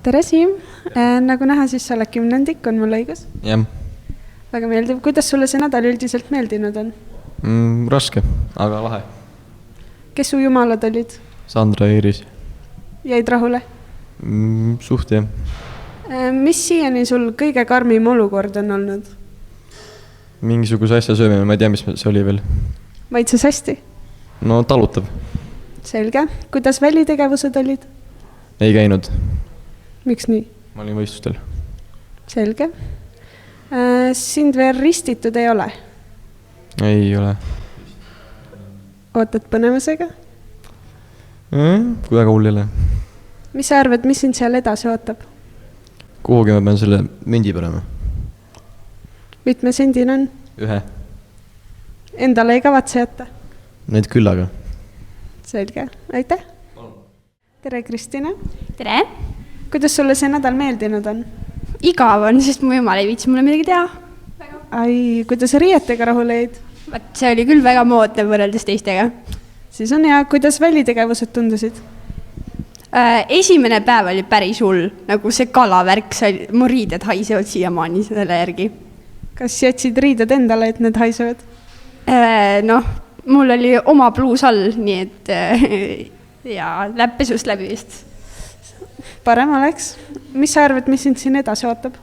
Tere Siim, nagu näha, siis sa oled 10. on mul õigus? Jah. Väga meeldiv. Kuidas sulle see nädal üldiselt meeldinud on? Raske, aga lahe. Kes su jumalad olid? Sandra ja Iris. Jäid rahule? Suht jah. Mis siiani sul kõige karmim olukord on olnud? Mingisuguse asja söömine, ma ei tea, mis see oli veel. Maitses hästi? No talutav. Selge. Kuidas välitegevused olid? Ei käinud. Miks nii? Ma olin võistlustel. Selge. Sind veel ristitud ei ole? Ei ole. Ootad põnevusega? Kui väga hull ei ole. Mis sa arvad, mis sind seal edasi ootab? Kuhugi ma pean selle mündi panema? Mitme sendin on? 1. Endale ei kavatse jätta? Need küllaga. Selge. Aitäh! Tere Kristina! Tere! Kuidas sulle see nädal meeldinud on? Igav on, sest mu jumal ei viitsi mulle midagi teha. Ai, kuidas riietega rahule jäid? See oli küll väga moodne võrreldes teistega. Siis on hea, kuidas välitegevused tundusid? Esimene päev oli päris hull, nagu see kalavärk, mu riided haisevad siiamaani selle järgi. Kas jätsid riided endale, et need haisevad? Mul oli oma pluus all, nii et ja läheb pesust läbi vist. Parem oleks. Mis sa arvad, mis sind siin edasi ootab?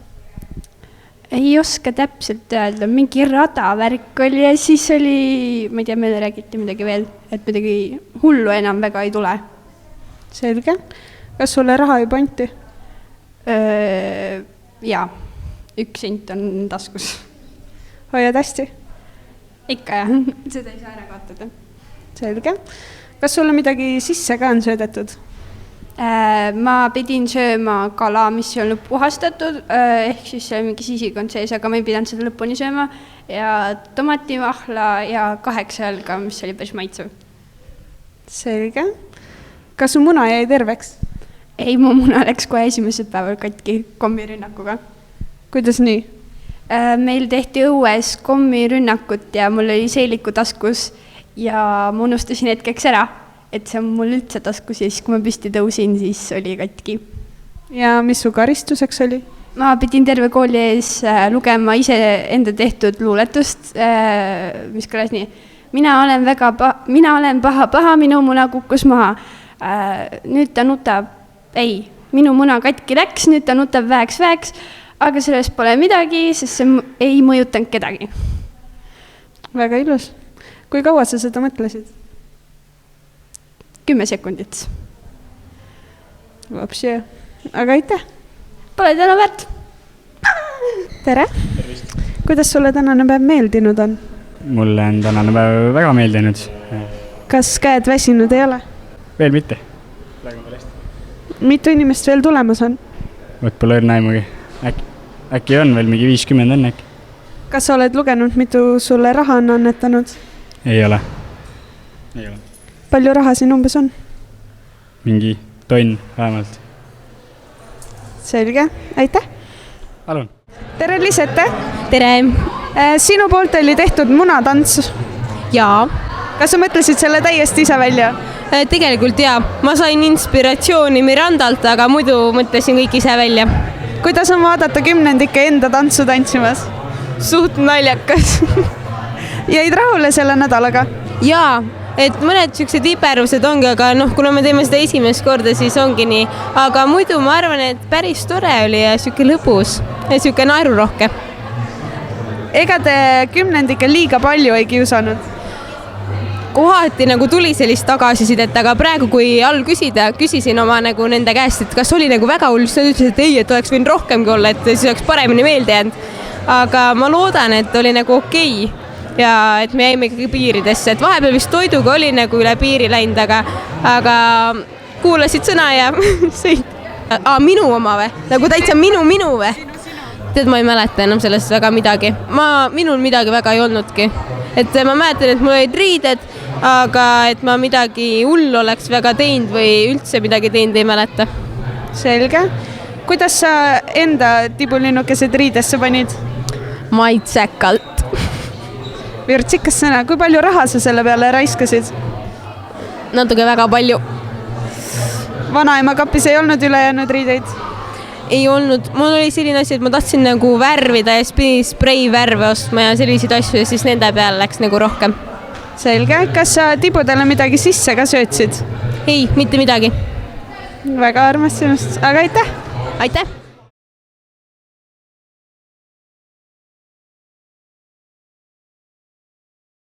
Ei oska täpselt öelda, mingi radavärk oli ja siis oli, ma ei tea, meile räägiti midagi veel, et midagi hullu enam väga ei tule. Selge. Kas sulle raha juba anti? Jaa, 1 sent on taskus. Hoiad hästi? Ikka jah, seda ei saa ära kaotada. Selge. Kas sulle midagi sisse ka on söödetud? Ma pidin sööma kala, mis ei olnud puhastatud, ehk siis mingi sisikond sees, aga ma ei pidanud seda lõpuni sööma, ja tomatimahla ja 8 jalga, mis oli päris maitsev. Selge. Kas su muna jäi terveks? Ei, mu muna läks kohe esimesel päeval katki kommirünnakuga. Kuidas nii? Meil tehti õues kommirünnakut ja mul oli seeliku taskus ja ma unustasin hetkeks ära, et see on mul üldse taskus ja siis, kui ma püsti tõusin, siis oli katki. Ja mis su karistuseks oli? Ma pidin terve kooli ees lugema ise enda tehtud luuletust, mis kõlas nii. Mina olen paha, minu muna kukkus maha. Nüüd ta nutab, minu muna katki läks, nüüd ta nutab väeks, aga sellest pole midagi, sest see ei mõjutanud kedagi. Väga ilus. Kui kaua sa seda mõtlesid? 10 sekundit. Vapsi, aga aitäh. Pole täna väärt. Tere. Tervist. Kuidas sulle tänane päev meeldinud on? Mulle on tänane päev väga meeldinud. Kas käed väsinud ei ole? Veel mitte. Mitu inimest veel tulemas on? Võt pole õrna aimugi. Äkki on veel mingi 50 on äkki. Kas sa oled lugenud, mitu sulle raha on annetanud? Ei ole. Palju raha siin umbes on? Mingi tonn vähemalt. Selge, aitäh. Palun. Tere Lisette. Tere. Sinu poolt oli tehtud munatants. Jaa. Kas sa mõtlesid selle täiesti ise välja? Tegelikult jaa. Ma sain inspiratsiooni Mirandalt, aga muidu mõtlesin kõik ise välja. Kuidas on vaadata 10. enda tantsu tantsimas? Suht naljakas. Jäid rahule selle nädalaga? Jaa, et mõned siuksed hiperused ongi, aga kuna me teeme seda esimest korda, siis ongi nii. Aga muidu ma arvan, et päris tore oli ja siuke lõbus ja siuke naerurohke. Ega te 10. liiga palju ei kiusanud? Kohati tuli sellist tagasisidet, aga praegu, kui all küsisin oma nende käest, et kas oli väga hull, siis nad ütlesid, et ei, et oleks võinud rohkemgi olla, et siis oleks paremini meelde jäänud. Aga ma loodan, et oli okei ja et me jäime ikkagi piiridesse, et vahepeal vist toiduga oli üle piiri läinud, aga kuulasid sõna ja sõid. Minu oma või? Täitsa minu või? Tead, ma ei mäleta enam sellest väga midagi. Minul midagi väga ei olnudki. Et ma mäletan, et mul olid riided, aga et ma midagi hull oleks väga teinud või üldse midagi teinud ei mäleta. Selge. Kuidas sa enda tibulinnukesed riidesse panid? Maitsekalt. Virtsikas sõna. Kui palju raha sa selle peale raiskasid? Natuke väga palju. Vanaema kapis ei olnud ülejäänud riideid? ei olnud, mul oli selline asi, et ma tahtsin nagu värvida ja spreivärve ostma ja selliseid asju ja siis nende peale läks nagu rohkem. Selge, kas sa tibudele midagi sisse ka söötsid? Ei, mitte midagi. Väga armas sinust, aga aitäh! Aitäh!